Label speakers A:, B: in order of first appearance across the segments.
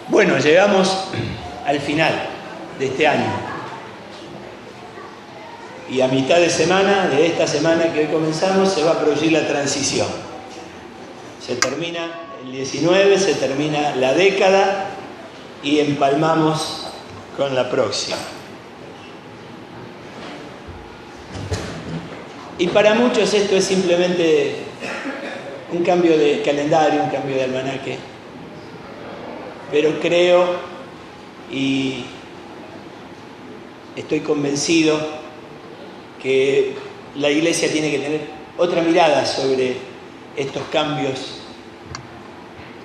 A: Bueno, llegamos al final de este año. Y a mitad de semana, de esta semana que hoy comenzamos, se va a producir la transición. Se termina el 19, se termina la década y empalmamos con la próxima. Y para muchos esto es simplemente un cambio de calendario, un cambio de almanaque. Pero creo y estoy convencido que la Iglesia tiene que tener otra mirada sobre estos cambios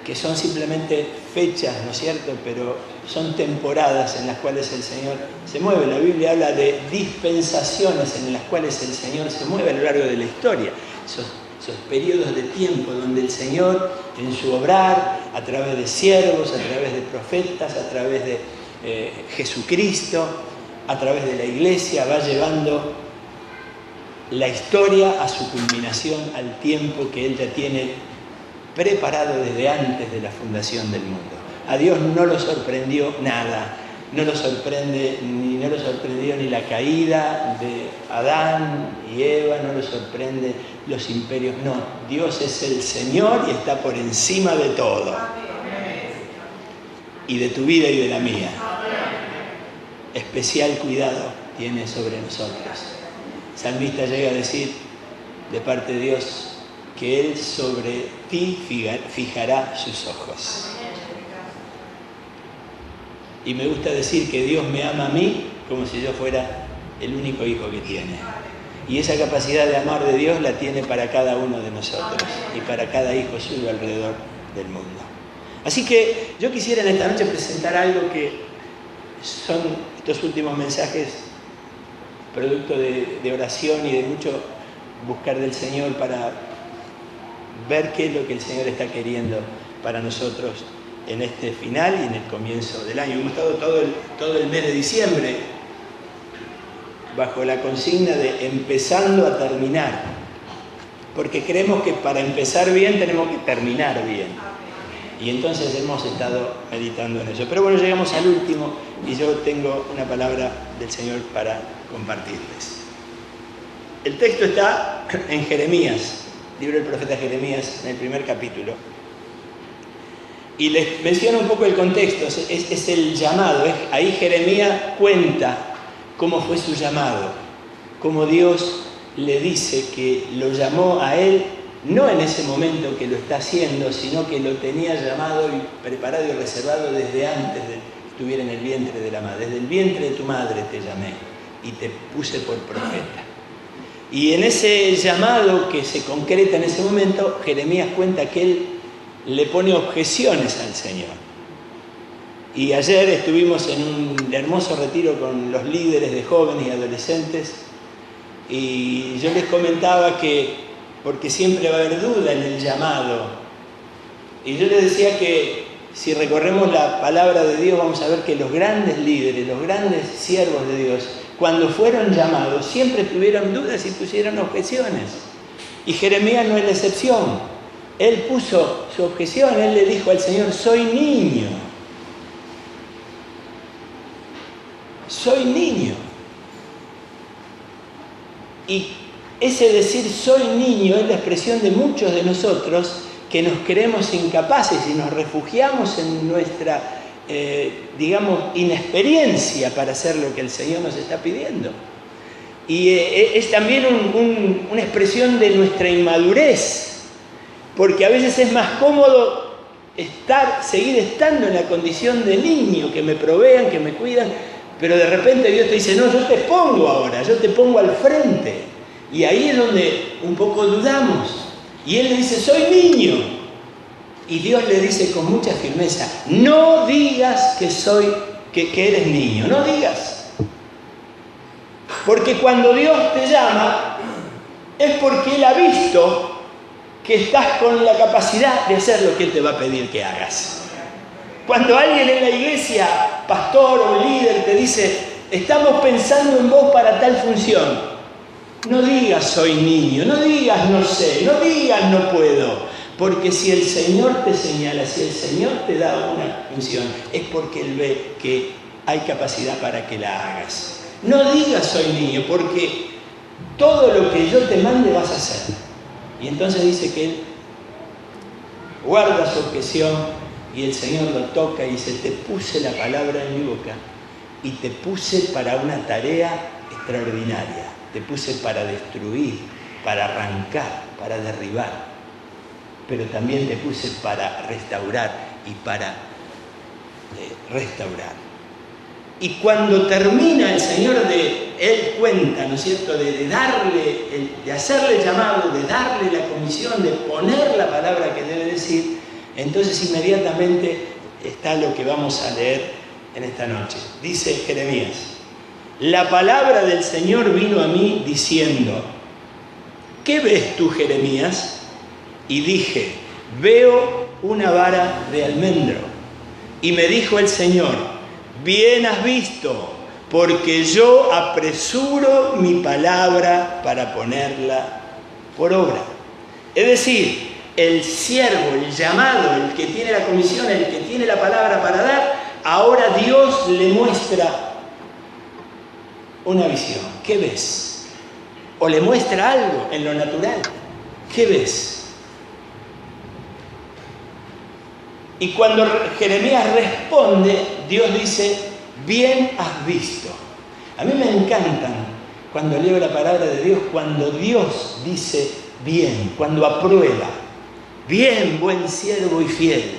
A: que son simplemente fechas, ¿no es cierto? Pero son temporadas en las cuales el Señor se mueve. La Biblia habla de dispensaciones en las cuales el Señor se mueve a lo largo de la historia. Esos periodos de tiempo donde el Señor, en su obrar, a través de siervos, a través de profetas, a través de Jesucristo, a través de la Iglesia, va llevando la historia a su culminación, al tiempo que Él ya tiene preparado desde antes de la fundación del mundo. A Dios no lo sorprendió nada, no lo sorprendió ni la caída de Adán y Eva, no lo sorprende los imperios, no, Dios es el Señor y está por encima de todo. Y de tu vida y de la mía. Especial cuidado tiene sobre nosotros. El salmista llega a decir de parte de Dios que Él sobre ti fijará sus ojos. Y me gusta decir que Dios me ama a mí como si yo fuera el único hijo que tiene. Y esa capacidad de amar de Dios la tiene para cada uno de nosotros y para cada hijo suyo alrededor del mundo. Así que yo quisiera en esta noche presentar algo que son estos últimos mensajes producto de oración y de mucho buscar del Señor para ver qué es lo que el Señor está queriendo para nosotros en este final y en el comienzo del año. Hemos estado todo el mes de diciembre bajo la consigna de empezando a terminar, porque creemos que para empezar bien tenemos que terminar bien. Y entonces hemos estado meditando en eso. Pero bueno, llegamos al último y yo tengo una palabra del Señor para compartirles. El texto está en Jeremías, libro del profeta Jeremías, en el primer capítulo. Y les menciono un poco el contexto, es el llamado. Ahí Jeremías cuenta cómo fue su llamado, cómo Dios le dice que lo llamó a él, no en ese momento que lo está haciendo, sino que lo tenía llamado y preparado y reservado desde antes de que estuviera en el vientre de la madre. Desde el vientre de tu madre te llamé y te puse por profeta. Y en ese llamado que se concreta en ese momento, Jeremías cuenta que él le pone objeciones al Señor. Y ayer estuvimos en un hermoso retiro con los líderes de jóvenes y adolescentes y yo les comentaba que, porque siempre va a haber duda en el llamado, y yo les decía que si recorremos la palabra de Dios vamos a ver que los grandes líderes, los grandes siervos de Dios, cuando fueron llamados siempre tuvieron dudas y pusieron objeciones. Y Jeremías no es la excepción. Él puso su objeción, él le dijo al Señor: soy niño. Soy niño. Y ese decir soy niño es la expresión de muchos de nosotros que nos creemos incapaces y nos refugiamos en nuestra inexperiencia para hacer lo que el Señor nos está pidiendo. Y es también una expresión de nuestra inmadurez, porque a veces es más cómodo seguir estando en la condición de niño, que me provean, que me cuidan, pero de repente Dios te dice: no, yo te pongo ahora, yo te pongo al frente. Y ahí es donde un poco dudamos. Y Él le dice: soy niño. Y Dios le dice con mucha firmeza: no digas que eres niño, no digas. Porque cuando Dios te llama es porque Él ha visto que estás con la capacidad de hacer lo que Él te va a pedir que hagas. Cuando alguien en la iglesia, pastor o líder, te dice: estamos pensando en vos para tal función, no digas soy niño, no digas no sé, no digas no puedo. Porque si el Señor te señala, si el Señor te da una función, es porque Él ve que hay capacidad para que la hagas. No digas soy niño, porque todo lo que yo te mande vas a hacer. Y entonces dice que Él guarda su objeción y el Señor lo toca y dice, te puse la palabra en mi boca y te puse para una tarea extraordinaria. Te puse para destruir, para arrancar, para derribar. Pero también te puse para restaurar y para restaurar. Y cuando termina el Señor Él cuenta, ¿no es cierto?, de hacerle el llamado, de darle la comisión, de poner la palabra que debe decir, entonces inmediatamente está lo que vamos a leer en esta noche. Dice Jeremías, la palabra del Señor vino a mí diciendo, ¿qué ves tú, Jeremías? Y dije, veo una vara de almendro. Y me dijo el Señor, bien has visto, porque yo apresuro mi palabra para ponerla por obra. Es decir, el siervo, el llamado, el que tiene la comisión, el que tiene la palabra para dar, ahora Dios le muestra una visión. ¿Qué ves? O le muestra algo en lo natural. ¿Qué ves? Y cuando Jeremías responde, Dios dice, bien has visto. A mí me encantan cuando leo la palabra de Dios, cuando Dios dice bien, cuando aprueba. Bien, buen siervo y fiel.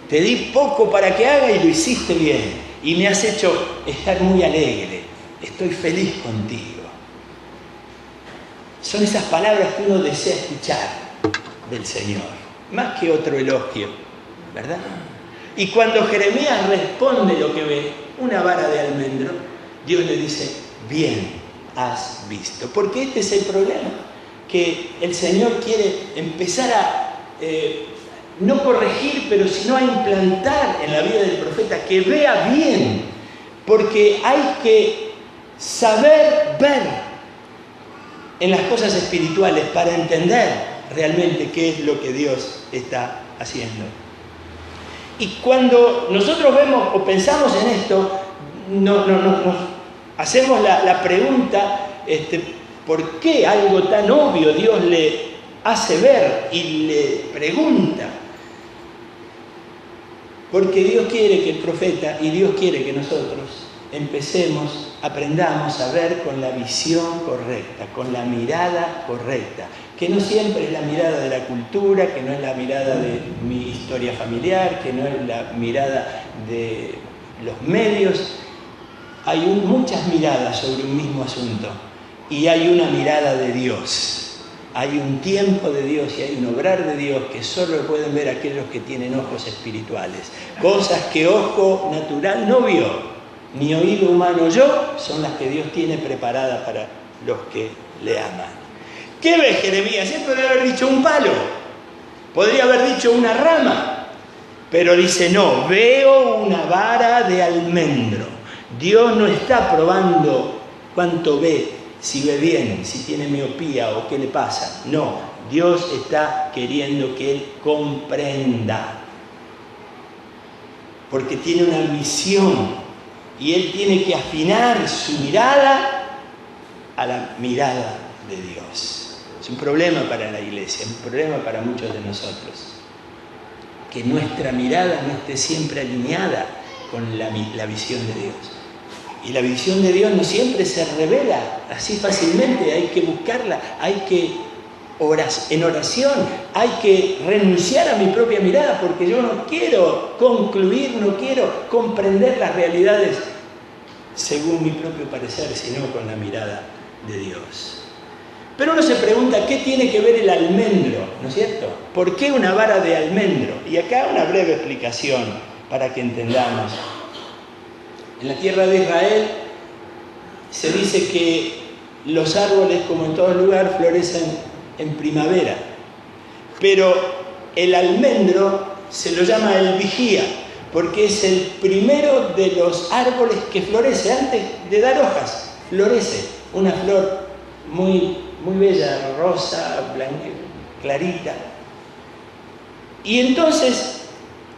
A: Te di poco para que haga y lo hiciste bien. Y me has hecho estar muy alegre. Estoy feliz contigo. Son esas palabras que uno desea escuchar del Señor, más que otro elogio, ¿verdad? Y cuando Jeremías responde lo que ve, una vara de almendro, Dios le dice, bien has visto. Porque este es el problema, que el Señor quiere empezar a no corregir, pero sino a implantar en la vida del profeta, que vea bien, porque hay que saber ver en las cosas espirituales para entender realmente qué es lo que Dios está haciendo. Y cuando nosotros vemos o pensamos en esto, nos hacemos la pregunta, ¿por qué algo tan obvio Dios le hace ver y le pregunta? Porque Dios quiere que el profeta y Dios quiere que nosotros empecemos, aprendamos a ver con la visión correcta, con la mirada correcta, que no siempre es la mirada de la cultura, que no es la mirada de mi historia familiar, que no es la mirada de los medios. Hay muchas miradas sobre un mismo asunto y hay una mirada de Dios. Hay un tiempo de Dios y hay un obrar de Dios que solo pueden ver aquellos que tienen ojos espirituales. Cosas que ojo natural no vio, ni oído humano oyó, son las que Dios tiene preparadas para los que le aman. ¿Qué ves, Jeremías? Él podría haber dicho un palo, podría haber dicho una rama, pero dice no, veo una vara de almendro. Dios no está probando cuánto ve, si ve bien, si tiene miopía o qué le pasa. No, Dios está queriendo que Él comprenda, porque tiene una misión y Él tiene que afinar su mirada a la mirada de Dios. Es un problema para la iglesia, un problema para muchos de nosotros, que nuestra mirada no esté siempre alineada con la visión de Dios. Y la visión de Dios no siempre se revela así fácilmente, hay que buscarla, hay que en oración, hay que renunciar a mi propia mirada, porque yo no quiero concluir, no quiero comprender las realidades según mi propio parecer, sino con la mirada de Dios. Pero uno se pregunta, ¿qué tiene que ver el almendro? ¿No es cierto? ¿Por qué una vara de almendro? Y acá una breve explicación para que entendamos. En la tierra de Israel se dice que los árboles, como en todo lugar, florecen en primavera. Pero el almendro se lo llama el vigía, porque es el primero de los árboles que florece antes de dar hojas. Florece una flor muy bella, rosa, blanca, clarita. Y entonces,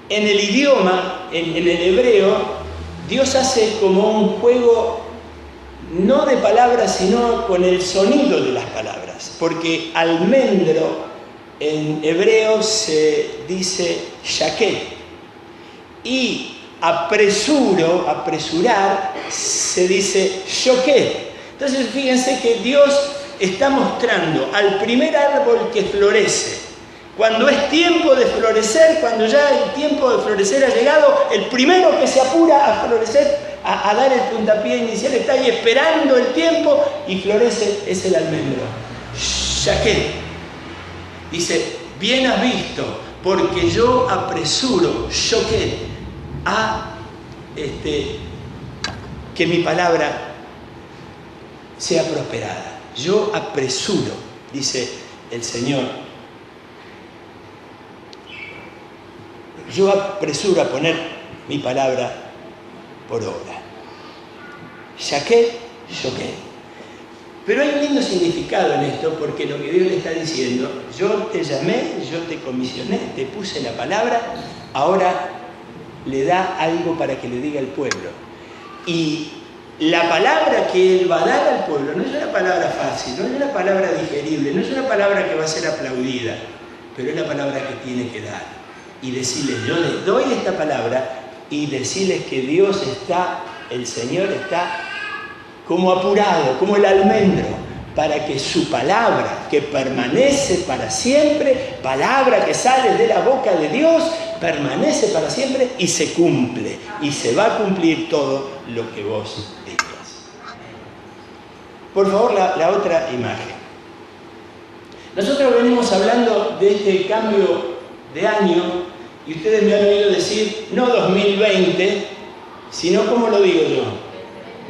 A: en el idioma, en el hebreo, Dios hace como un juego no de palabras, sino con el sonido de las palabras. Porque almendro en hebreo se dice shaket. Y apresurar, se dice shoket. Entonces fíjense que Dios está mostrando al primer árbol que florece. Cuando es tiempo de florecer, cuando ya el tiempo de florecer ha llegado, el primero que se apura a florecer, a dar el puntapié inicial, está ahí esperando el tiempo y florece, es el almendro. Shaket. Dice, bien has visto, porque yo apresuro, shoket, a que mi palabra sea prosperada. Yo apresuro, dice el Señor. Yo apresuro a poner mi palabra por obra. Shaket, shoket. Pero hay un lindo significado en esto, porque lo que Dios le está diciendo, yo te llamé, yo te comisioné, te puse la palabra, ahora le da algo para que le diga al pueblo. Y la palabra que Él va a dar al pueblo no es una palabra fácil, no es una palabra digerible, no es una palabra que va a ser aplaudida, pero es la palabra que tiene que dar. Y decirles, yo les doy esta palabra, y decirles que Dios está, el Señor está como apurado, como el almendro, para que su palabra, que permanece para siempre, palabra que sale de la boca de Dios, permanece para siempre y se cumple, y se va a cumplir todo lo que vos digas. Por favor, la otra imagen. Nosotros venimos hablando de este cambio de año, y ustedes me han oído decir, no 2020, sino, ¿cómo lo digo yo?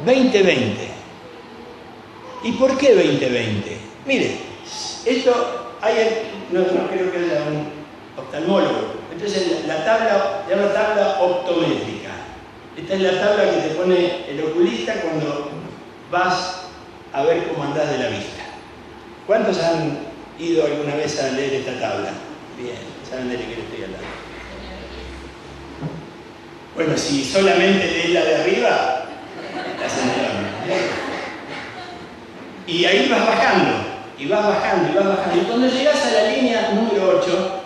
A: 2020. ¿Y por qué 2020? Mire, esto, no creo que haya un oftalmólogo. Entonces, la tabla se llama tabla optométrica. Esta es la tabla que te pone el oculista cuando vas a ver cómo andás de la vista. ¿Cuántos han ido alguna vez a leer esta tabla? Bien, saben de qué le estoy hablando. Bueno, si solamente lees la de arriba, estás en el horno. Y ahí vas bajando, y vas bajando, y vas bajando. Y cuando llegas a la línea número 8,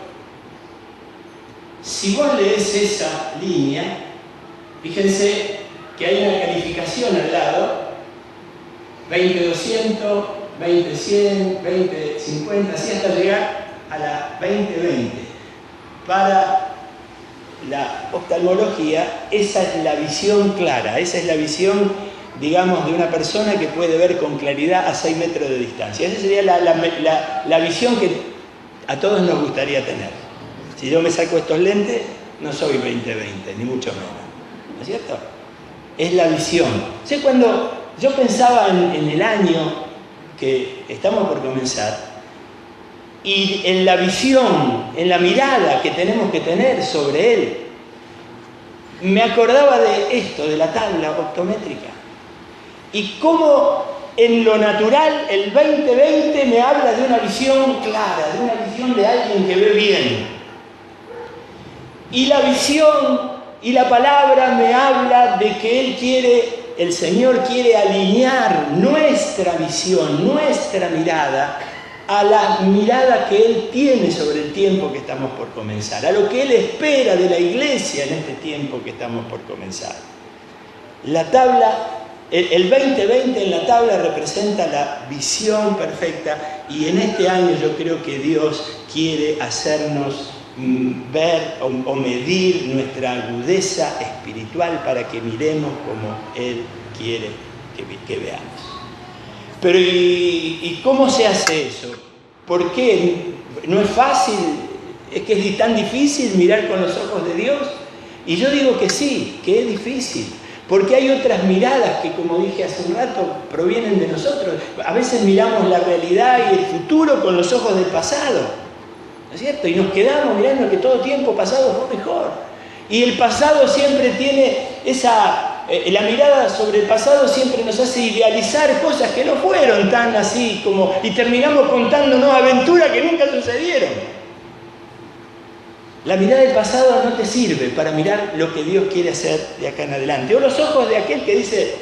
A: si vos lees esa línea, fíjense que hay una calificación al lado, 20-200, 20-100, 20-50, así hasta llegar a la 20-20. Para la oftalmología, esa es la visión clara, esa es la visión, digamos, de una persona que puede ver con claridad a 6 metros de distancia. Esa sería la visión que a todos nos gustaría tener. Si yo me saco estos lentes, no soy 20-20, ni mucho menos. ¿No es cierto? Es la visión. ¿Sí? Cuando yo pensaba en el año que estamos por comenzar, y en la visión, en la mirada que tenemos que tener sobre él, me acordaba de esto, de la tabla optométrica. Y cómo en lo natural el 2020 me habla de una visión clara, de una visión de alguien que ve bien. Y la visión y la palabra me habla de que el Señor quiere alinear nuestra visión, nuestra mirada, a la mirada que Él tiene sobre el tiempo que estamos por comenzar, a lo que Él espera de la iglesia en este tiempo que estamos por comenzar. La tabla, el 2020 en la tabla representa la visión perfecta, y en este año yo creo que Dios quiere hacernos ver o medir nuestra agudeza espiritual para que miremos como Él quiere que veamos. Pero ¿y cómo se hace eso? ¿Por qué? ¿No es fácil? ¿Es que es tan difícil mirar con los ojos de Dios? Y yo digo que sí, que es difícil. Porque hay otras miradas que, como dije hace un rato, provienen de nosotros. A veces miramos la realidad y el futuro con los ojos del pasado. ¿No es cierto? Y nos quedamos mirando que todo tiempo pasado fue mejor. Y el pasado siempre tiene la mirada sobre el pasado siempre nos hace idealizar cosas que no fueron tan así como, y terminamos contándonos aventuras que nunca sucedieron. La mirada del pasado no te sirve para mirar lo que Dios quiere hacer de acá en adelante. O los ojos de aquel que dice,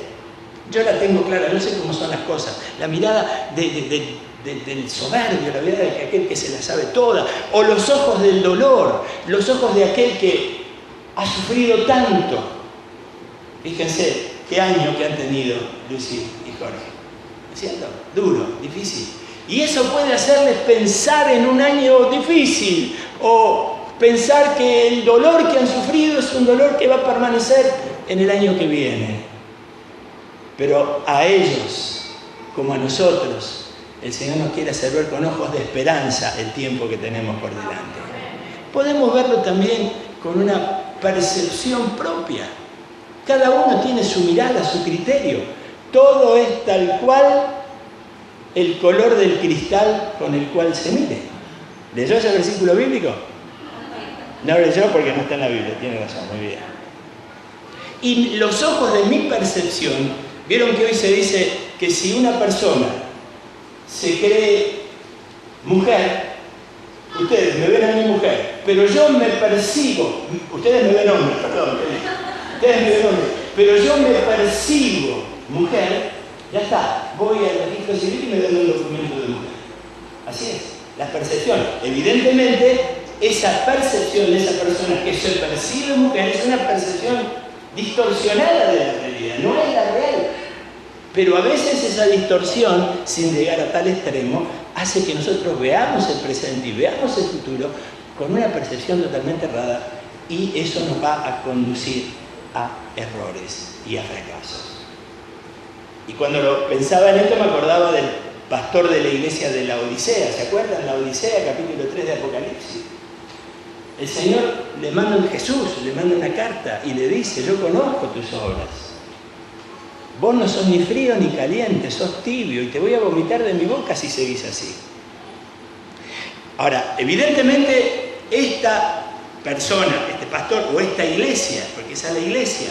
A: yo la tengo clara, yo sé cómo son las cosas. La mirada del soberbio, la mirada de aquel que se la sabe toda. O los ojos del dolor, los ojos de aquel que ha sufrido tanto. Fíjense qué año que han tenido Lucy y Jorge. ¿No es cierto? Duro, difícil. Y eso puede hacerles pensar en un año difícil o pensar que el dolor que han sufrido es un dolor que va a permanecer en el año que viene. Pero a ellos, como a nosotros, el Señor nos quiere hacer ver con ojos de esperanza el tiempo que tenemos por delante. Podemos verlo también con una percepción propia. Cada uno tiene su mirada, su criterio. Todo es tal cual el color del cristal con el cual se mire. ¿Leyó ese versículo bíblico? No lo leyó porque no está en la Biblia, tiene razón, muy bien. Y los ojos de mi percepción, vieron que hoy se dice que si una persona se cree mujer, ustedes me ven a mi mujer, pero yo me percibo, ustedes me ven hombre, perdón, ustedes me ven hombre, pero yo me percibo mujer, ya está, voy al registro civil y me dan un documento de mujer. Así es, la percepción. Evidentemente, esa percepción de esa persona que se percibe mujer es una percepción distorsionada de la realidad, no es la real. Pero a veces esa distorsión, sin llegar a tal extremo, hace que nosotros veamos el presente y veamos el futuro con una percepción totalmente errada, y eso nos va a conducir a errores y a fracasos. Y cuando lo pensaba en esto me acordaba del pastor de la iglesia de la Odisea. ¿Se acuerdan? La Odisea, capítulo 3 de Apocalipsis. El Señor Jesús le manda una carta y le dice, yo conozco tus obras. Vos no sos ni frío ni caliente, sos tibio y te voy a vomitar de mi boca si seguís así. Ahora, evidentemente, esta persona, este pastor o esta iglesia, porque esa es la iglesia,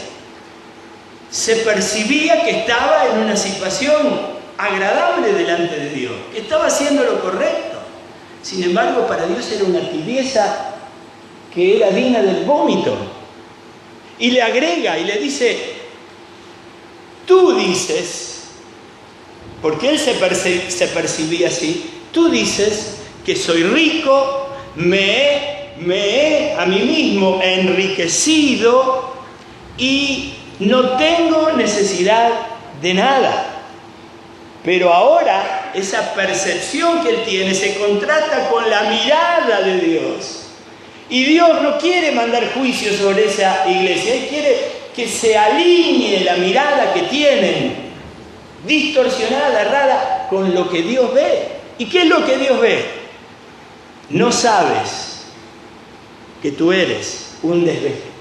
A: se percibía que estaba en una situación agradable delante de Dios, que estaba haciendo lo correcto. Sin embargo, para Dios era una tibieza que era digna del vómito. Y le agrega y le dice, tú dices, porque él se percibía así, tú dices que soy rico, me he a mí mismo enriquecido y no tengo necesidad de nada. Pero ahora esa percepción que él tiene se contrasta con la mirada de Dios. Y Dios no quiere mandar juicio sobre esa iglesia. Él quiere que se alinee la mirada que tienen, distorsionada, errada, con lo que Dios ve. ¿Y qué es lo que Dios ve? No sabes que tú eres un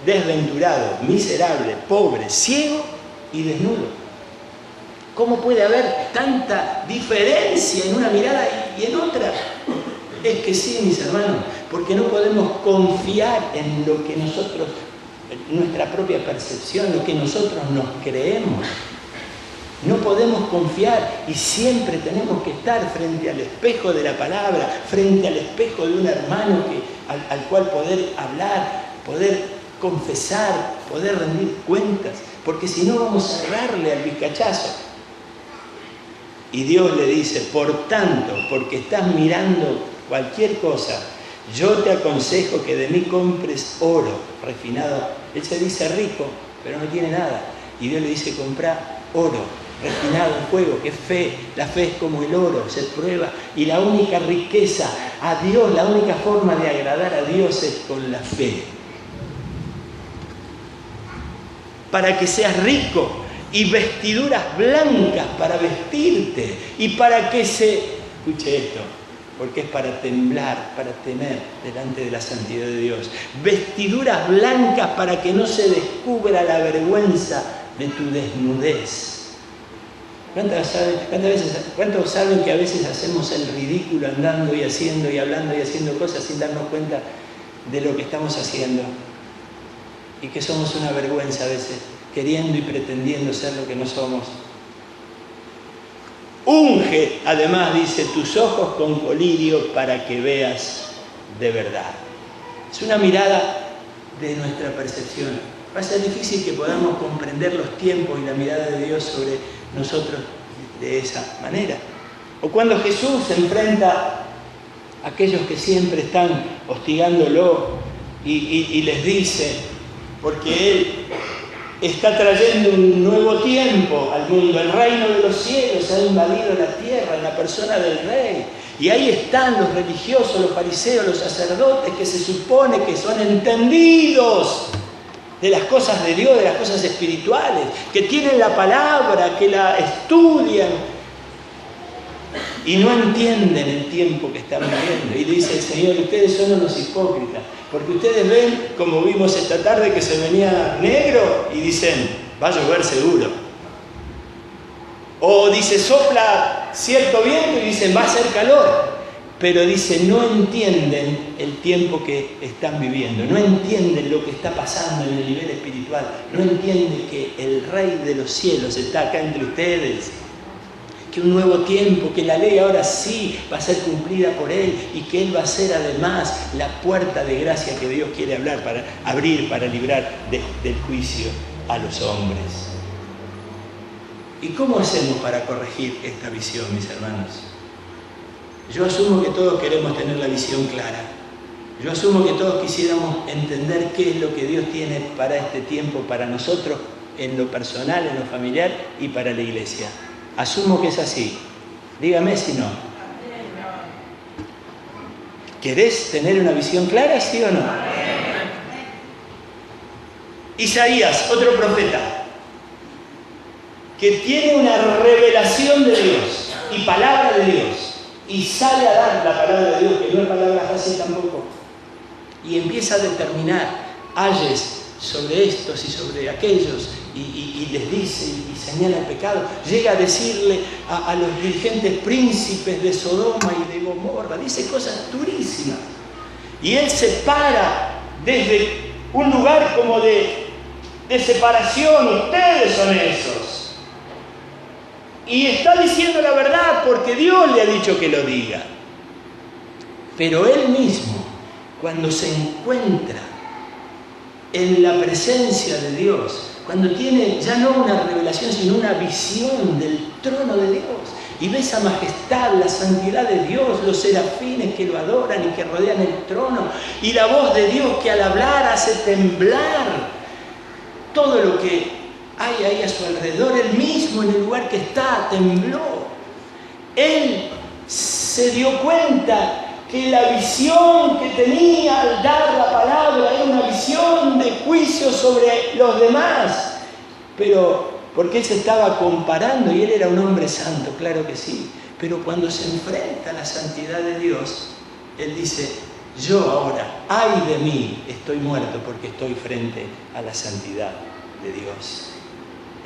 A: desventurado, miserable, pobre, ciego y desnudo. ¿Cómo puede haber tanta diferencia en una mirada y en otra? Es que sí, mis hermanos, porque no podemos confiar en lo que nosotros, nuestra propia percepción, lo que nosotros nos creemos. No podemos confiar y siempre tenemos que estar frente al espejo de la palabra, frente al espejo de un hermano al cual poder hablar, poder confesar, poder rendir cuentas, porque si no vamos a errarle al vizcachazo. Y Dios le dice, por tanto, porque estás mirando cualquier cosa, yo te aconsejo que de mí compres oro refinado. Él se dice rico, pero no tiene nada. Y Dios le dice, comprá oro refinado en fuego, que es fe. La fe es como el oro, se prueba. Y la única riqueza a Dios, la única forma de agradar a Dios es con la fe. Para que seas rico y vestiduras blancas para vestirte y para que escuche esto, porque es para temblar, para temer delante de la santidad de Dios. Vestiduras blancas para que no se descubra la vergüenza de tu desnudez. ¿Cuántos saben que a veces hacemos el ridículo andando y haciendo y hablando y haciendo cosas sin darnos cuenta de lo que estamos haciendo? Y que somos una vergüenza a veces, queriendo y pretendiendo ser lo que no somos. Unge, además, dice, tus ojos con colirio para que veas de verdad. Es una mirada de nuestra percepción. Va a ser difícil que podamos comprender los tiempos y la mirada de Dios sobre nosotros de esa manera. O cuando Jesús se enfrenta a aquellos que siempre están hostigándolo y les dice, porque Él está trayendo un nuevo tiempo al mundo, el reino de los cielos ha invadido la tierra en la persona del Rey. Y ahí están los religiosos, los fariseos, los sacerdotes que se supone que son entendidos de las cosas de Dios, de las cosas espirituales, que tienen la palabra, que la estudian y no entienden el tiempo que están viviendo. Y dice el Señor, ustedes son unos hipócritas, porque ustedes ven, como vimos esta tarde, que se venía negro y dicen, va a llover seguro. O dice, sopla cierto viento y dicen, va a hacer calor. Pero dice, no entienden el tiempo que están viviendo, no entienden lo que está pasando en el nivel espiritual, no entienden que el Rey de los cielos está acá entre ustedes, que un nuevo tiempo, que la ley ahora sí va a ser cumplida por Él y que Él va a ser además la puerta de gracia que Dios quiere abrir para librar del juicio a los hombres. ¿Y cómo hacemos para corregir esta visión, mis hermanos? Yo asumo que todos queremos tener la visión clara. Yo asumo que todos quisiéramos entender qué es lo que Dios tiene para este tiempo, para nosotros, en lo personal, en lo familiar y para la iglesia. Asumo que es así. Dígame si no. ¿Querés tener una visión clara, sí o no? Isaías, otro profeta, que tiene una revelación de Dios y palabra de Dios. Y sale a dar la palabra de Dios, que no es palabra fácil tampoco. Y empieza a determinar ayes sobre estos y sobre aquellos. Y les dice y señala el pecado. Llega a decirle a los dirigentes príncipes de Sodoma y de Gomorra. Dice cosas durísimas. Y él se para desde un lugar como de separación. Ustedes son esos. Y está diciendo la verdad porque Dios le ha dicho que lo diga. Pero él mismo, cuando se encuentra en la presencia de Dios, cuando tiene ya no una revelación, sino una visión del trono de Dios, y ve esa majestad, la santidad de Dios, los serafines que lo adoran y que rodean el trono, y la voz de Dios que al hablar hace temblar todo lo que hay ahí a su alrededor, él mismo en el lugar que está, tembló. Él se dio cuenta que la visión que tenía al dar la palabra era una visión de juicio sobre los demás. Pero, porque él se estaba comparando y él era un hombre santo, claro que sí. Pero cuando se enfrenta a la santidad de Dios, él dice, yo ahora, ay de mí, estoy muerto porque estoy frente a la santidad de Dios.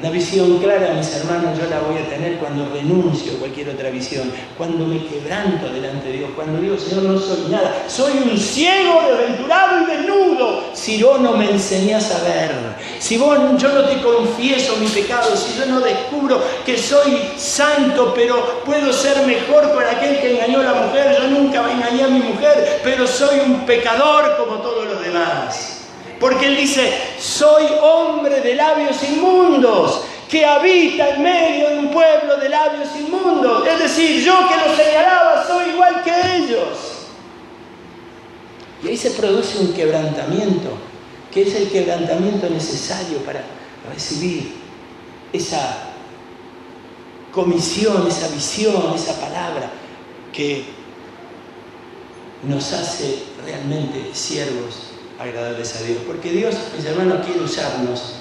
A: Una visión clara, mis hermanos, yo la voy a tener cuando renuncio a cualquier otra visión, cuando me quebranto delante de Dios, cuando digo, Señor, no soy nada, soy un ciego, desventurado y desnudo, si vos no me enseñás a ver, si yo no te confieso mi pecado, si yo no descubro que soy santo, pero puedo ser mejor con aquel que engañó a la mujer, yo nunca engañé a mi mujer, pero soy un pecador como todos los demás. Porque él dice, soy hombre de labios inmundos, que habita en medio de un pueblo de labios inmundos. Es decir, yo que los señalaba soy igual que ellos. Y ahí se produce un quebrantamiento, que es el quebrantamiento necesario para recibir esa comisión, esa visión, esa palabra que nos hace realmente siervos agradables a Dios, porque Dios, mis hermanos, quiere usarnos,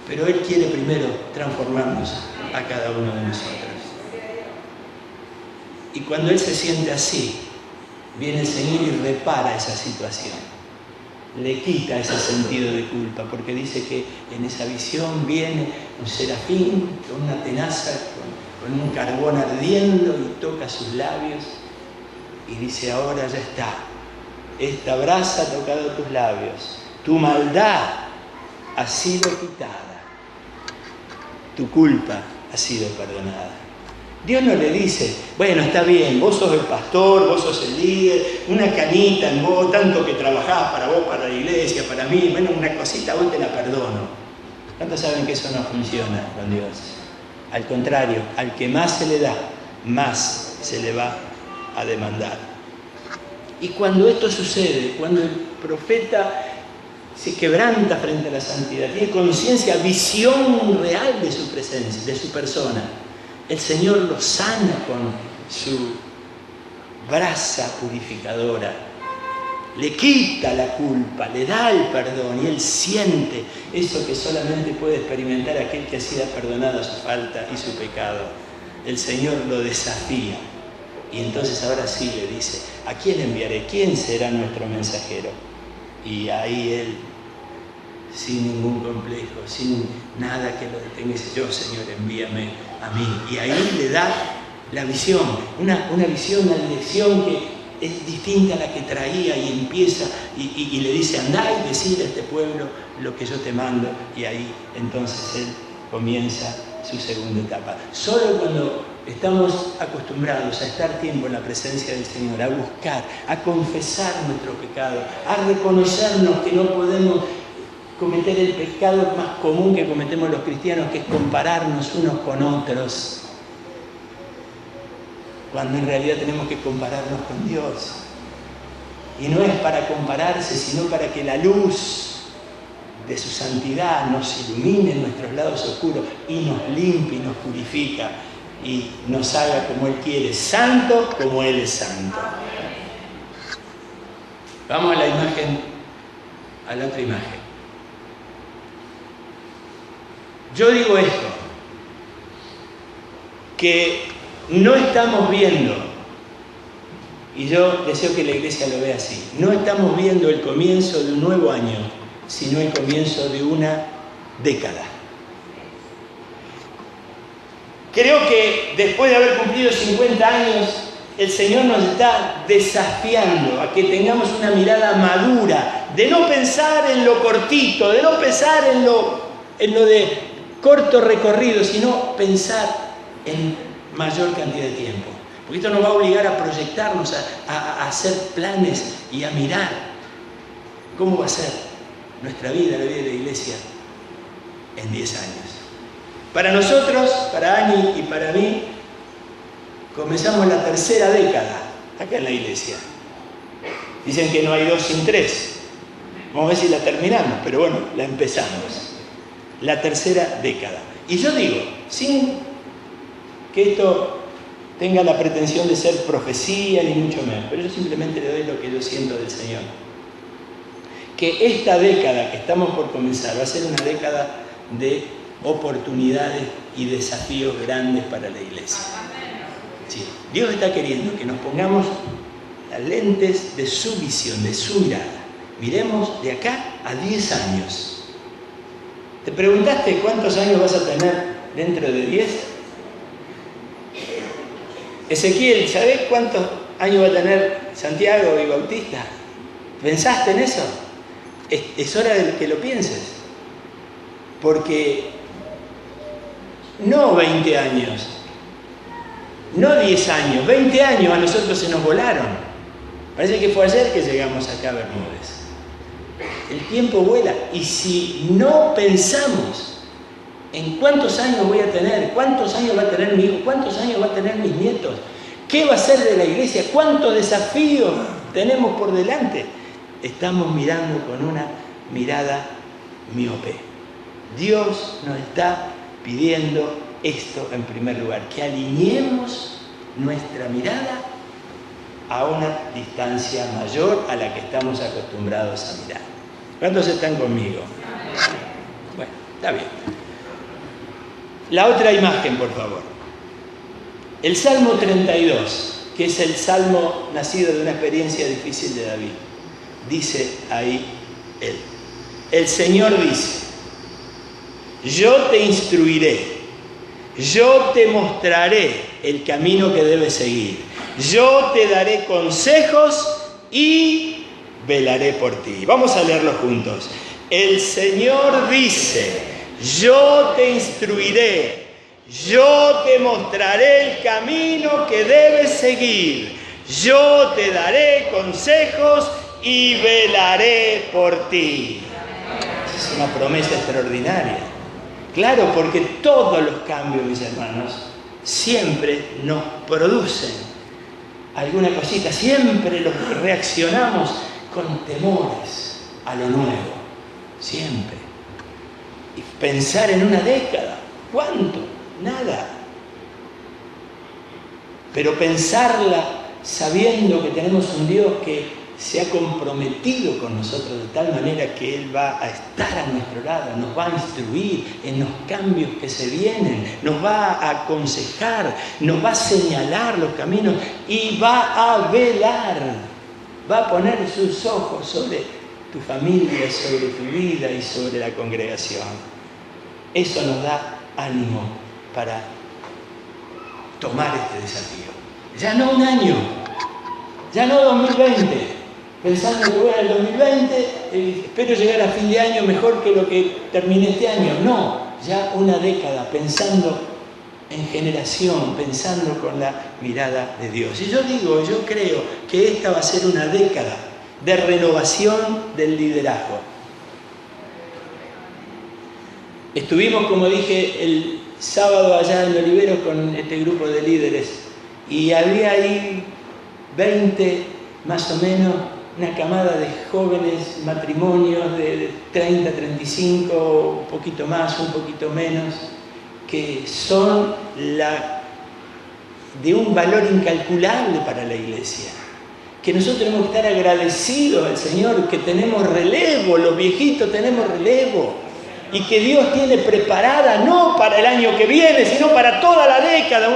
A: pero Él quiere primero transformarnos a cada uno de nosotros. Y cuando Él se siente así, viene el Señor y repara esa situación, le quita ese sentido de culpa, porque dice que en esa visión viene un serafín con una tenaza, con un carbón ardiendo y toca sus labios y dice, ahora ya está. Esta brasa ha tocado tus labios, tu maldad ha sido quitada, tu culpa ha sido perdonada. Dios no le dice, bueno, está bien, vos sos el pastor, vos sos el líder, una canita en vos, tanto que trabajás para vos, para la iglesia, para mí, bueno, una cosita, vos te la perdono. ¿Cuántos saben que eso no funciona con Dios? Al contrario, al que más se le da, más se le va a demandar. Y cuando esto sucede, cuando el profeta se quebranta frente a la santidad, tiene conciencia, visión real de su presencia, de su persona, el Señor lo sana con su brasa purificadora, le quita la culpa, le da el perdón y él siente eso que solamente puede experimentar aquel que ha sido perdonado su falta y su pecado. El Señor lo desafía y entonces ahora sí le dice, ¿a quién enviaré? ¿Quién será nuestro mensajero? Y ahí él, sin ningún complejo, sin nada que lo detenga, dice, yo, Señor, envíame a mí. Y ahí le da la visión, una visión, una dirección que es distinta a la que traía y empieza y le dice, andá y decile a este pueblo lo que yo te mando. Y ahí entonces él comienza su segunda etapa. Solo cuando estamos acostumbrados a estar tiempo en la presencia del Señor, a buscar, a confesar nuestro pecado, a reconocernos que no podemos cometer el pecado más común que cometemos los cristianos, que es compararnos unos con otros, cuando en realidad tenemos que compararnos con Dios. Y no es para compararse, sino para que la luz de su santidad nos ilumine en nuestros lados oscuros y nos limpie y nos purifica y nos haga como Él quiere, santo como Él es santo. Vamos a la imagen, a la otra imagen. Yo digo esto, que no estamos viendo, y yo deseo que la iglesia lo vea así, no estamos viendo el comienzo de un nuevo año, sino el comienzo de una década. Creo que después de haber cumplido 50 años, el Señor nos está desafiando a que tengamos una mirada madura, de no pensar en lo cortito, de no pensar en lo de corto recorrido, sino pensar en mayor cantidad de tiempo. Porque esto nos va a obligar a proyectarnos, a hacer planes y a mirar cómo va a ser nuestra vida, la vida de la iglesia, en 10 años. Para nosotros, para Ani y para mí, comenzamos la tercera década acá en la iglesia. Dicen que no hay 2 sin 3. Vamos a ver si la terminamos, pero bueno, la empezamos. La tercera década. Y yo digo, sin que esto tenga la pretensión de ser profecía ni mucho menos, pero yo simplemente le doy lo que yo siento del Señor, que esta década que estamos por comenzar va a ser una década de oportunidades y desafíos grandes para la iglesia. Sí, Dios está queriendo que nos pongamos las lentes de su visión, de su mirada. Miremos de acá a 10 años. ¿Te preguntaste cuántos años vas a tener dentro de 10? Ezequiel, ¿sabés cuántos años va a tener Santiago y Bautista? ¿Pensaste en eso? Es hora de que lo pienses. Porque no 20 años, no 10 años, 20 años a nosotros se nos volaron. Parece que fue ayer que llegamos acá a Bermúdez. El tiempo vuela y si no pensamos en cuántos años voy a tener, cuántos años va a tener mi hijo, cuántos años va a tener mis nietos, qué va a ser de la iglesia, cuántos desafíos tenemos por delante, estamos mirando con una mirada miope. Dios nos está pidiendo esto en primer lugar, que alineemos nuestra mirada a una distancia mayor a la que estamos acostumbrados a mirar. ¿Cuántos están conmigo? Bueno, está bien. La otra imagen, por favor. El Salmo 32, que es el salmo nacido de una experiencia difícil de David. Dice ahí él. El Señor dice, yo te instruiré, yo te mostraré el camino que debes seguir, yo te daré consejos y velaré por ti. Vamos a leerlo juntos. El Señor dice, yo te instruiré, yo te mostraré el camino que debes seguir, yo te daré consejos y velaré por ti. Es una promesa extraordinaria. Claro, porque todos los cambios, mis hermanos, siempre nos producen alguna cosita, siempre los reaccionamos con temores a lo nuevo, siempre. Y pensar en una década, ¿cuánto? Nada. Pero pensarla sabiendo que tenemos un Dios que se ha comprometido con nosotros de tal manera que Él va a estar a nuestro lado, nos va a instruir en los cambios que se vienen, nos va a aconsejar, nos va a señalar los caminos y va a velar, va a poner sus ojos sobre tu familia, sobre tu vida y sobre la congregación. Eso nos da ánimo para tomar este desafío. Ya no un año, ya no 2020. Pensando que bueno, el 2020, espero llegar a fin de año mejor que lo que terminé este año. No, ya una década, pensando en generación, pensando con la mirada de Dios. Y yo creo que esta va a ser una década de renovación del liderazgo. Estuvimos, como dije, el sábado allá en Oliveros con este grupo de líderes y había ahí 20 más o menos, una camada de jóvenes matrimonios de 30, 35, un poquito más, un poquito menos, que son de un valor incalculable para la iglesia. Que nosotros tenemos que estar agradecidos al Señor, que tenemos relevo, los viejitos tenemos relevo, y que Dios tiene preparada, no para el año que viene, sino para toda la década,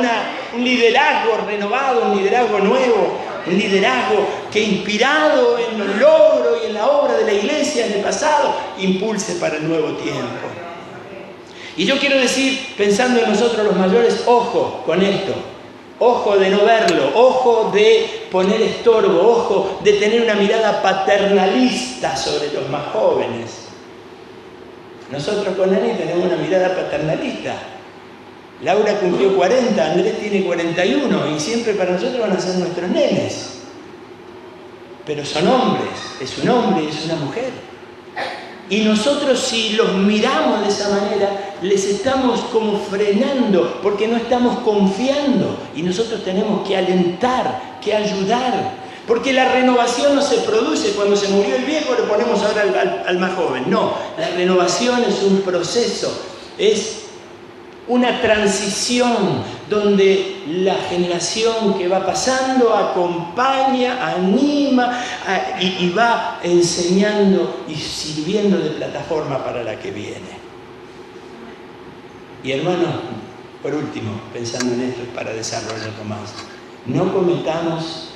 A: un liderazgo renovado, un liderazgo nuevo. Un liderazgo que inspirado en los logros y en la obra de la iglesia en el pasado, impulse para el nuevo tiempo. Y yo quiero decir, pensando en nosotros los mayores, ojo con esto. Ojo de no verlo, ojo de poner estorbo, ojo de tener una mirada paternalista sobre los más jóvenes. Nosotros con Ani tenemos una mirada paternalista. Laura cumplió 40, Andrés tiene 41 y siempre para nosotros van a ser nuestros nenes. Pero son hombres, es un hombre y es una mujer. Y nosotros si los miramos de esa manera, les estamos como frenando porque no estamos confiando. Y nosotros tenemos que alentar, que ayudar. Porque la renovación no se produce cuando se murió el viejo, le ponemos ahora al más joven. No, la renovación es un proceso, es una transición donde la generación que va pasando acompaña, anima y va enseñando y sirviendo de plataforma para la que viene. Y hermanos, por último, pensando en esto para desarrollarlo más, no cometamos,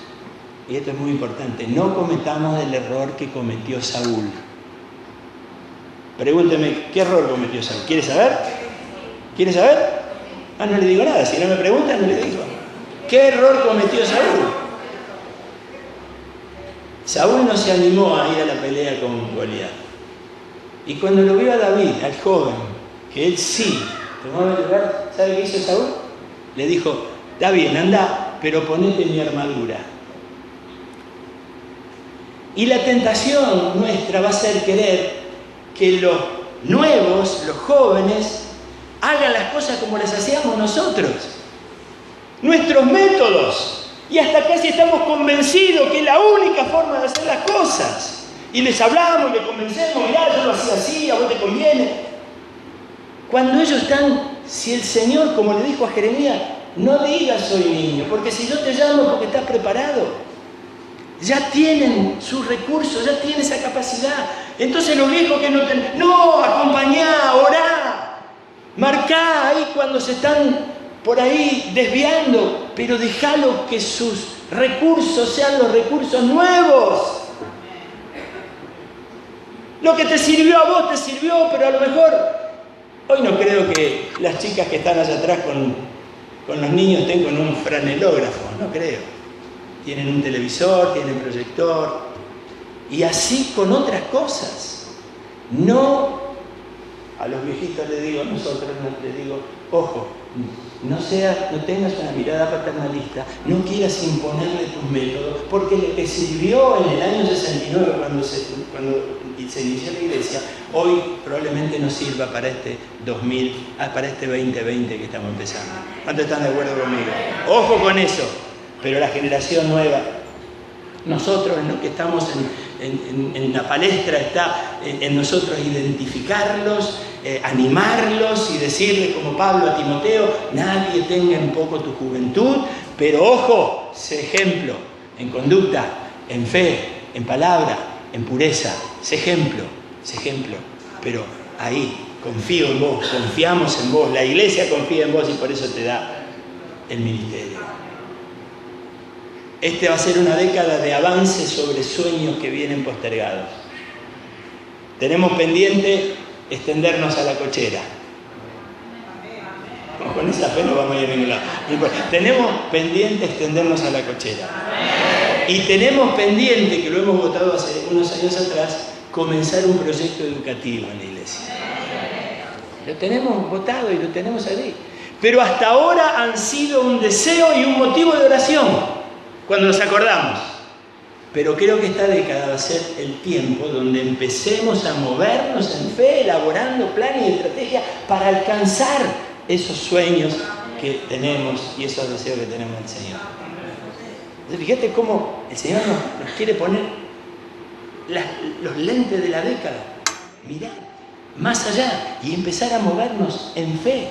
A: y esto es muy importante, no cometamos el error que cometió Saúl. Pregúnteme, ¿qué error cometió Saúl? ¿Quiere saber? ¿Quiere saber? Ah, no le digo nada. Si no me preguntan, no le digo. ¿Qué error cometió Saúl? Saúl no se animó a ir a la pelea con Goliat. Y cuando lo vio a David, al joven, que él sí tomaba el lugar, ¿sabe qué hizo Saúl? Le dijo, está bien, anda, pero ponete mi armadura. Y la tentación nuestra va a ser querer que los nuevos, los jóvenes, hagan las cosas como las hacíamos nosotros. Nuestros métodos. Y hasta casi estamos convencidos que es la única forma de hacer las cosas. Y les hablamos y les convencemos, mirá, yo lo hacía así, a vos te conviene. Cuando ellos están, si el Señor, como le dijo a Jeremías, no digas soy niño, porque si yo te llamo porque estás preparado. Ya tienen sus recursos, ya tienen esa capacidad. Entonces los viejos que no tienen, no, acompañá, orá. Marcá ahí cuando se están por ahí desviando, pero déjalo que sus recursos sean los recursos nuevos. Lo que te sirvió a vos te sirvió, pero a lo mejor hoy no creo que las chicas que están allá atrás con los niños estén con un franelógrafo, no creo. Tienen un televisor, tienen proyector y así con otras cosas. No a los viejitos les digo, nosotros les digo, ojo, no tengas una mirada paternalista, no quieras imponerle tus métodos, porque lo que sirvió en el año 69 cuando se inició la iglesia, hoy probablemente no sirva para este 2020 que estamos empezando. ¿Cuántos están de acuerdo conmigo? Ojo con eso, pero la generación nueva, nosotros en lo que estamos en la palestra está en nosotros identificarlos, animarlos y decirles como Pablo a Timoteo, nadie tenga en poco tu juventud, pero ojo, sé ejemplo en conducta, en fe, en palabra, en pureza, sé ejemplo, pero ahí confío en vos, confiamos en vos, la iglesia confía en vos y por eso te da el ministerio. Va a ser una década de avance sobre sueños que vienen postergados. Tenemos pendiente extendernos a la cochera. Con esa fe no vamos a ir a ningún lado. Tenemos pendiente extendernos a la cochera. Y tenemos pendiente, que lo hemos votado hace unos años atrás, comenzar un proyecto educativo en la iglesia. Lo tenemos votado y lo tenemos allí. Pero hasta ahora han sido un deseo y un motivo de oración cuando nos acordamos. Pero creo que esta década va a ser el tiempo donde empecemos a movernos en fe, elaborando planes y estrategias para alcanzar esos sueños que tenemos y esos deseos que tenemos del Señor. Entonces, fíjate cómo el Señor nos quiere poner los lentes de la década, mirar más allá y empezar a movernos en fe.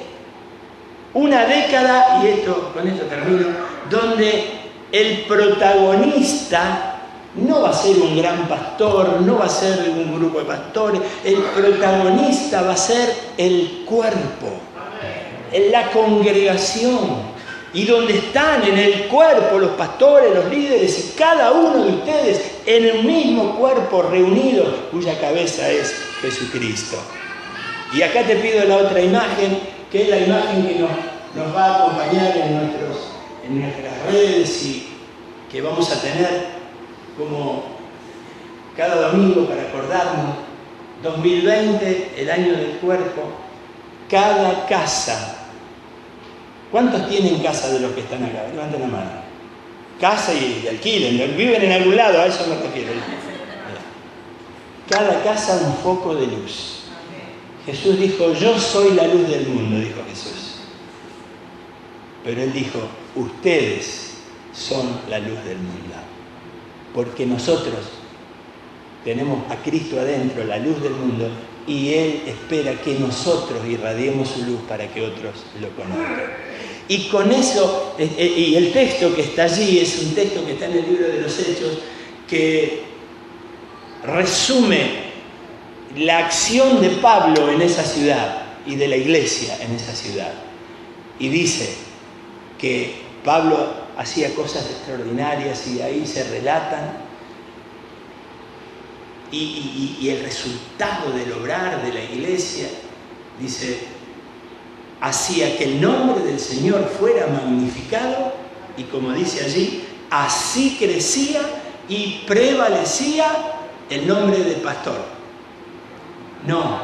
A: Una década, y con esto termino, donde el protagonista no va a ser un gran pastor, no va a ser un grupo de pastores, el protagonista va a ser el cuerpo, la congregación. Y donde están en el cuerpo los pastores, los líderes y cada uno de ustedes en el mismo cuerpo reunido, cuya cabeza es Jesucristo. Y acá te pido la otra imagen, que es la imagen que nos va a acompañar en nuestras redes y que vamos a tener como cada domingo para acordarnos. 2020, el año del cuerpo, cada casa. ¿Cuántos tienen casa de los que están acá? Levanten la mano. Casa y alquilen, viven en algún lado, a eso me refiero. Cada casa un foco de luz. Jesús dijo, yo soy la luz del mundo, dijo Jesús. Pero Él dijo, ustedes son la luz del mundo. Porque nosotros tenemos a Cristo adentro, la luz del mundo, y Él espera que nosotros irradiemos su luz para que otros lo conozcan. Y con eso, y el texto que está allí es un texto que está en el libro de los Hechos, que resume la acción de Pablo en esa ciudad y de la iglesia en esa ciudad. Y dice que Pablo hacía cosas extraordinarias y de ahí se relatan. Y el resultado del obrar de la iglesia, dice, hacía que el nombre del Señor fuera magnificado y, como dice allí, así crecía y prevalecía el nombre del pastor. No,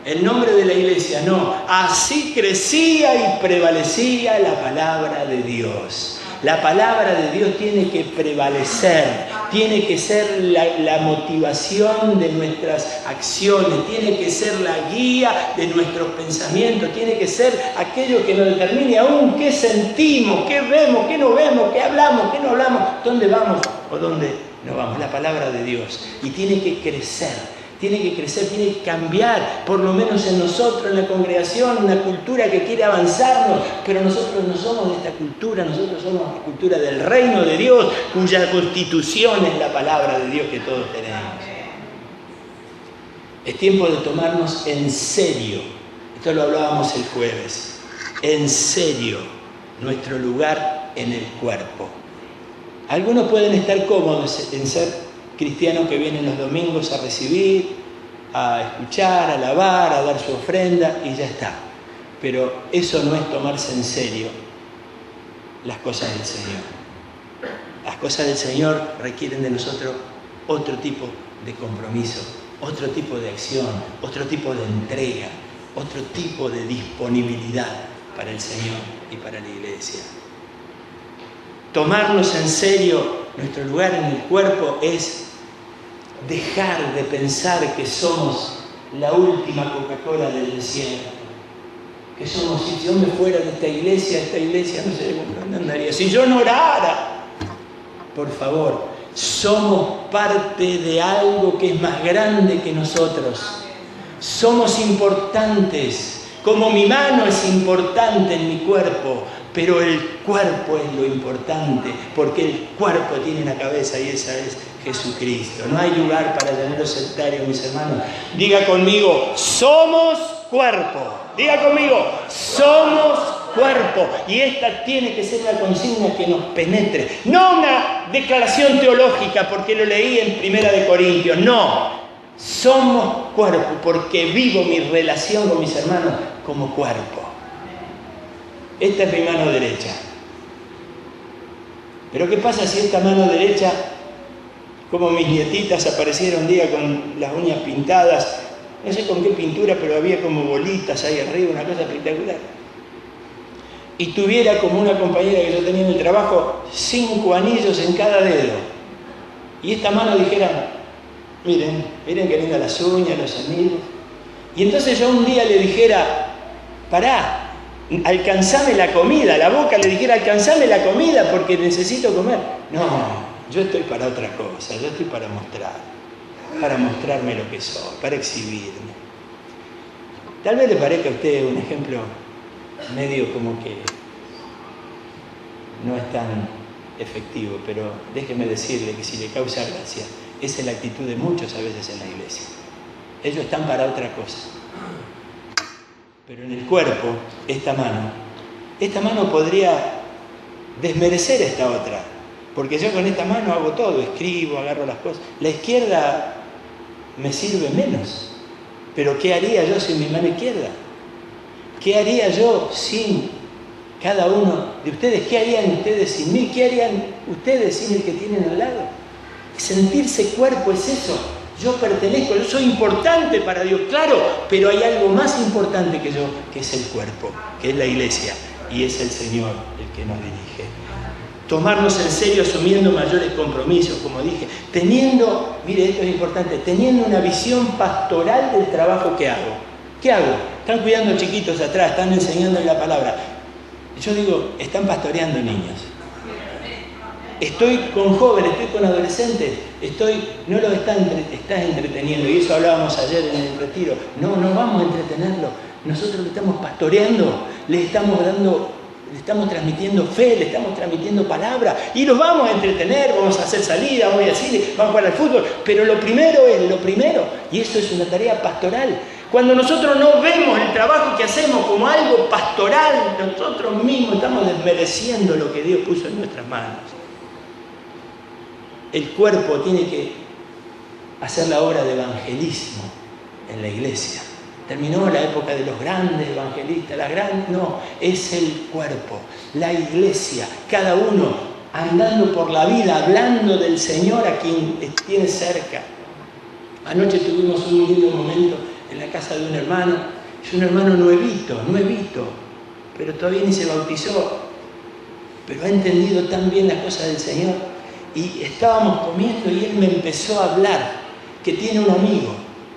A: el nombre de la iglesia no, así crecía y prevalecía la palabra de Dios. La palabra de Dios tiene que prevalecer, tiene que ser la motivación de nuestras acciones, tiene que ser la guía de nuestros pensamientos, tiene que ser aquello que nos determine aún qué sentimos, qué vemos, qué no vemos, qué hablamos, qué no hablamos, dónde vamos o dónde no vamos. La palabra de Dios. Y tiene que crecer, tiene que cambiar, por lo menos en nosotros, en la congregación, una cultura que quiere avanzarnos, pero nosotros no somos de esta cultura, nosotros somos la cultura del reino de Dios, cuya constitución es la palabra de Dios que todos tenemos. Es tiempo de tomarnos en serio, esto lo hablábamos el jueves, en serio, nuestro lugar en el cuerpo. Algunos pueden estar cómodos en ser cristianos que vienen los domingos a recibir, a escuchar, a alabar, a dar su ofrenda y ya está. Pero eso no es tomarse en serio las cosas del Señor. Las cosas del Señor requieren de nosotros otro tipo de compromiso, otro tipo de acción, otro tipo de entrega. otro tipo de disponibilidad para el Señor y para la iglesia. Tomarnos en serio nuestro lugar en el cuerpo es dejar de pensar que somos la última Coca-Cola del desierto. Que somos, si yo me fuera de esta iglesia no sé dónde andaría. Si yo no orara, por favor, somos parte de algo que es más grande que nosotros. Somos importantes, como mi mano es importante en mi cuerpo, pero el cuerpo es lo importante, porque el cuerpo tiene una cabeza y esa es Jesucristo. No hay lugar para llenarlo sectario, mis hermanos. Diga conmigo, somos cuerpo. Diga conmigo, somos cuerpo. Y esta tiene que ser una consigna que nos penetre. No una declaración teológica, porque lo leí en 1 Corintios. No. Somos cuerpo, porque vivo mi relación con mis hermanos como cuerpo. Esta es mi mano derecha. Pero ¿qué pasa si esta mano derecha, como mis nietitas aparecieron un día con las uñas pintadas, no sé con qué pintura, pero había como bolitas ahí arriba, una cosa espectacular, y tuviera como una compañera que yo tenía en el trabajo 5 anillos en cada dedo, y esta mano dijera, miren qué lindas las uñas, los anillos, y entonces yo un día le dijera, pará, alcanzame la comida, la boca le dijera, alcanzame la comida porque necesito comer. No, yo estoy para otra cosa, yo estoy para mostrarme lo que soy, para exhibirme. Tal vez le parezca a usted un ejemplo medio como que no es tan efectivo, pero déjeme decirle que si le causa gracia, esa es la actitud de muchos a veces en la iglesia. Ellos están para otra cosa. Pero en el cuerpo, esta mano podría desmerecer esta otra, porque yo con esta mano hago todo, escribo, agarro las cosas. La izquierda me sirve menos, pero ¿qué haría yo sin mi mano izquierda? ¿Qué haría yo sin cada uno de ustedes? ¿Qué harían ustedes sin mí? ¿Qué harían ustedes sin el que tienen al lado? Sentirse cuerpo es eso. Yo pertenezco, yo soy importante para Dios, claro, pero hay algo más importante que yo, que es el cuerpo, que es la iglesia, y es el Señor el que nos dirige. Tomarnos en serio asumiendo mayores compromisos, como dije, teniendo, mire, esto es importante, teniendo una visión pastoral del trabajo que hago. ¿Qué hago? Están cuidando chiquitos atrás, están enseñando la palabra. Yo digo, están pastoreando niños. Estoy con jóvenes, estoy con adolescentes, no los estás entreteniendo, y eso hablábamos ayer en el retiro. No vamos a entretenerlo. Nosotros le estamos pastoreando, le estamos transmitiendo fe, le estamos transmitiendo palabra, y los vamos a entretener, vamos a hacer salida, vamos a ir al cine, vamos a jugar al fútbol, pero lo primero es lo primero, y eso es una tarea pastoral. Cuando nosotros no vemos el trabajo que hacemos como algo pastoral, nosotros mismos estamos desmereciendo lo que Dios puso en nuestras manos. El cuerpo tiene que hacer la obra de evangelismo en la iglesia. Terminó la época de los grandes evangelistas, no, es el cuerpo, la iglesia, cada uno andando por la vida, hablando del Señor a quien tiene cerca. Anoche tuvimos un lindo momento en la casa de un hermano, es un hermano nuevito, pero todavía ni se bautizó, pero ha entendido tan bien las cosas del Señor. Y estábamos comiendo y él me empezó a hablar que tiene un amigo,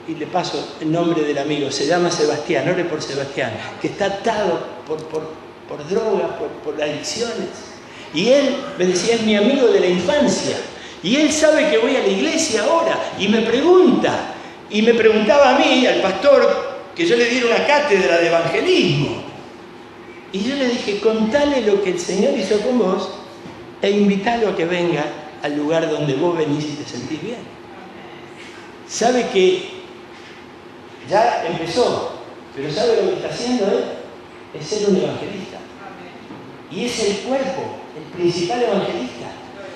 A: y le paso el nombre del amigo, se llama Sebastián, ore por Sebastián, que está atado por drogas, por adicciones. Y él me decía, es mi amigo de la infancia, y él sabe que voy a la iglesia ahora, y me preguntaba a mí, al pastor, que yo le diera una cátedra de evangelismo. Y yo le dije, contale lo que el Señor hizo con vos, e invitalo a que venga al lugar donde vos venís y te sentís bien. Sabe que ya empezó, pero ¿sabe lo que está haciendo él? Es ser un evangelista. Y es el cuerpo, el principal evangelista.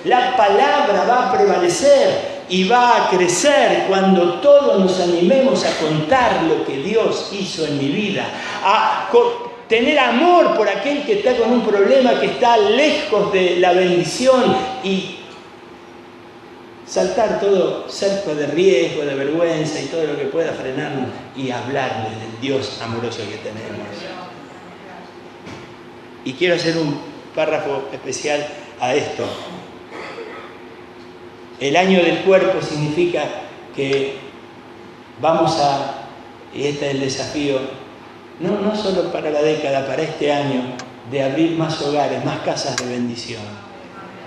A: La palabra va a prevalecer y va a crecer cuando todos nos animemos a contar lo que Dios hizo en mi vida, a tener amor por aquel que está con un problema, que está lejos de la bendición, y saltar todo cerco de riesgo, de vergüenza y todo lo que pueda frenarnos y hablarle del Dios amoroso que tenemos. Y quiero hacer un párrafo especial a esto. El año del cuerpo significa que vamos a, y este es el desafío, no solo para la década, para este año, de abrir más hogares, más casas de bendición.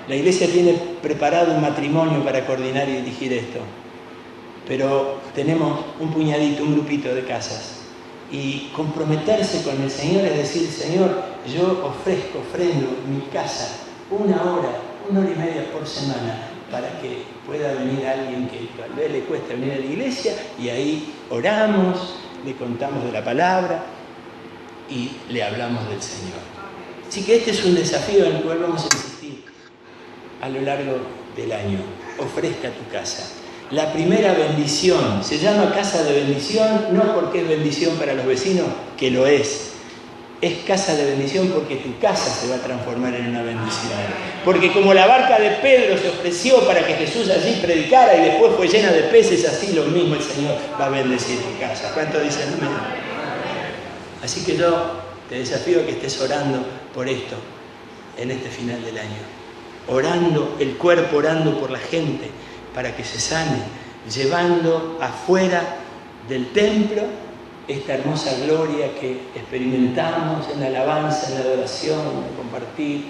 A: La iglesia tiene preparado un matrimonio para coordinar y dirigir esto, pero tenemos un puñadito, un grupito de casas. Y comprometerse con el Señor es decir, Señor, yo ofrendo mi casa 1 hora, 1 hora y media por semana, para que pueda venir alguien que tal vez le cueste venir a la iglesia, y ahí oramos, le contamos de la palabra y le hablamos del Señor. Así que este es un desafío en el cual vamos a insistir a lo largo del año. Ofrezca tu casa. La primera bendición se llama casa de bendición, no porque es bendición para los vecinos, que lo es. Es casa de bendición porque tu casa se va a transformar en una bendición. Porque como la barca de Pedro se ofreció para que Jesús allí predicara y después fue llena de peces, así lo mismo el Señor va a bendecir tu casa. ¿Cuánto dicen amén? Así que yo te desafío a que estés orando por esto en este final del año. Orando el cuerpo, orando por la gente para que se sane, llevando afuera del templo esta hermosa gloria que experimentamos en la alabanza, en la adoración, en el compartir,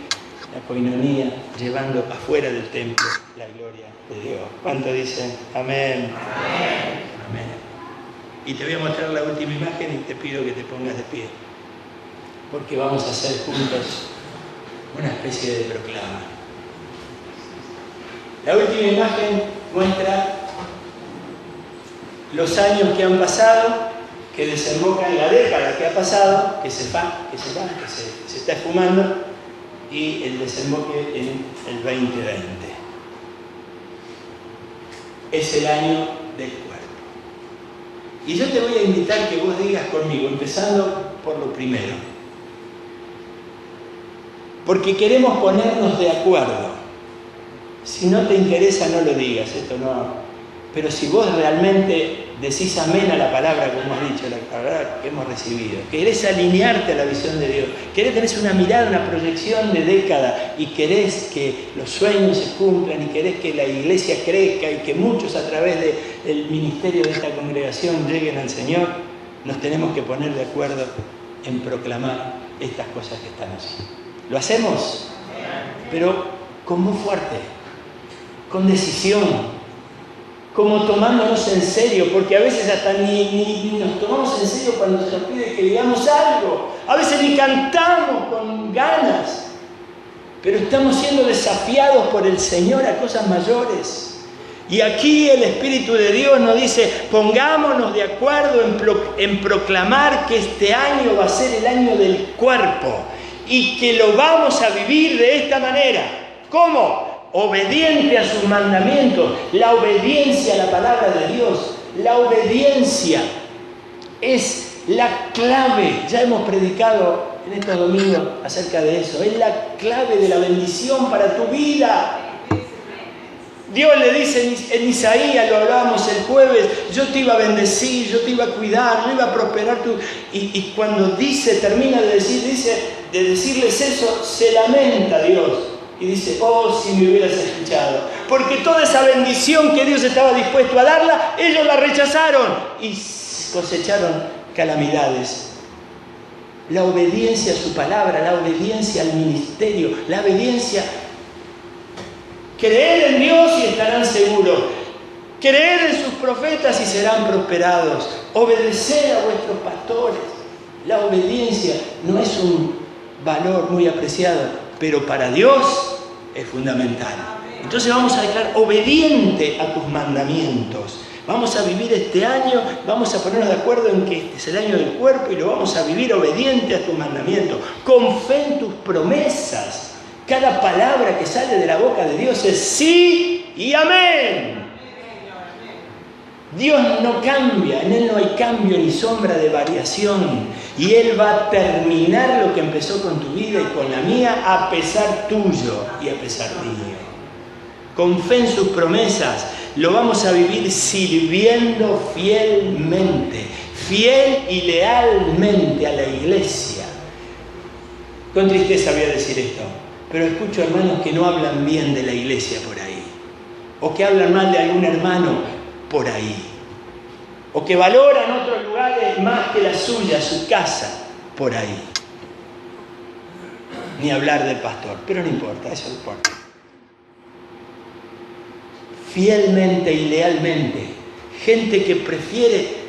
A: la coinonía, llevando afuera del templo la gloria de Dios. ¿Cuánto dicen? Amén. Amén. Amén. Y te voy a mostrar la última imagen y te pido que te pongas de pie, porque vamos a hacer juntos una especie de proclama. La última imagen muestra los años que han pasado, que desemboca en la década que ha pasado, que se está esfumando, y el desemboque en el 2020. Es el año del cuerpo. Y yo te voy a invitar que vos digas conmigo, empezando por lo primero. Porque queremos ponernos de acuerdo. Si no te interesa, no lo digas, esto no. Pero si vos realmente decís amén a la palabra, como has dicho, la palabra que hemos recibido, querés alinearte a la visión de Dios, querés tener una mirada, una proyección de década, y querés que los sueños se cumplan, y querés que la iglesia crezca, y que muchos a través del ministerio de esta congregación lleguen al Señor, nos tenemos que poner de acuerdo en proclamar estas cosas que están allí. ¿Lo hacemos? Pero con muy fuerte, con decisión, como tomándonos en serio, porque a veces hasta ni nos tomamos en serio cuando se nos pide que digamos algo. A veces ni cantamos con ganas, pero estamos siendo desafiados por el Señor a cosas mayores. Y aquí el Espíritu de Dios nos dice, pongámonos de acuerdo en proclamar que este año va a ser el año del cuerpo y que lo vamos a vivir de esta manera. ¿Cómo? Obediente a sus mandamientos, la obediencia a la palabra de Dios, la obediencia es la clave. Ya hemos predicado en estos domingos acerca de eso, es la clave de la bendición para tu vida. Dios le dice en Isaías, lo hablábamos el jueves, yo te iba a bendecir, yo te iba a cuidar, yo iba a prosperar tu... Y cuando termina de decirles eso, se lamenta Dios. Y dice, oh, si me hubieras escuchado. Porque toda esa bendición que Dios estaba dispuesto a darla, ellos la rechazaron y cosecharon calamidades. La obediencia a su palabra, la obediencia al ministerio, la obediencia. Creer en Dios y estarán seguros. Creer en sus profetas y serán prosperados. Obedecer a vuestros pastores. La obediencia no es un valor muy apreciado, pero para Dios es fundamental. Entonces vamos a declarar obediente a tus mandamientos. Vamos a vivir este año, vamos a ponernos de acuerdo en que este es el año del cuerpo y lo vamos a vivir obediente a tus mandamientos, con fe en tus promesas. Cada palabra que sale de la boca de Dios es sí y amén. Dios no cambia, en Él no hay cambio ni sombra de variación. Y Él va a terminar lo que empezó con tu vida y con la mía, a pesar tuyo y a pesar mío. con fe en sus promesas, lo vamos a vivir sirviendo fielmente, fiel y lealmente a la iglesia. Con tristeza voy a decir esto, pero escucho hermanos que no hablan bien de la iglesia por ahí, o que hablan mal de algún hermano por ahí, o que valoran otros lugares más que la suya, su casa, por ahí. Ni hablar del pastor, pero no importa, eso no importa. Fielmente y lealmente, gente que prefiere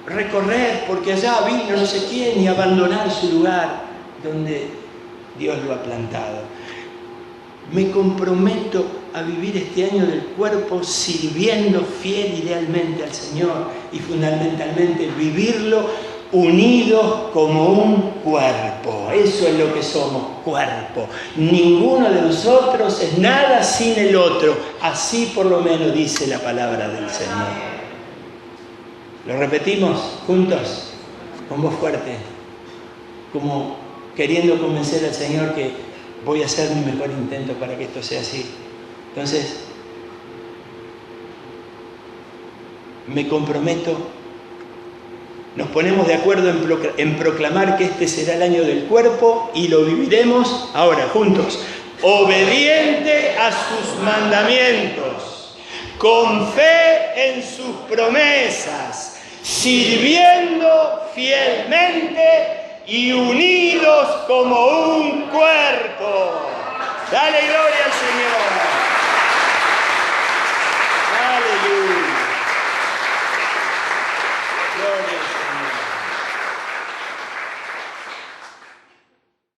A: recorrer porque allá vino no sé quién y abandonar su lugar donde Dios lo ha plantado. Me comprometo a vivir este año del cuerpo sirviendo fiel y lealmente al Señor y fundamentalmente vivirlo unidos como un cuerpo. Eso es lo que somos, cuerpo. Ninguno de nosotros es nada sin el otro. Así por lo menos dice la palabra del Señor. ¿Lo repetimos juntos? Con voz fuerte. Como queriendo convencer al Señor que voy a hacer mi mejor intento para que esto sea así. Entonces, me comprometo. Nos ponemos de acuerdo en proclamar que este será el año del cuerpo y lo viviremos ahora juntos. Obediente a sus mandamientos, con fe en sus promesas, sirviendo fielmente y unidos como un cuerpo. Dale gloria al Señor.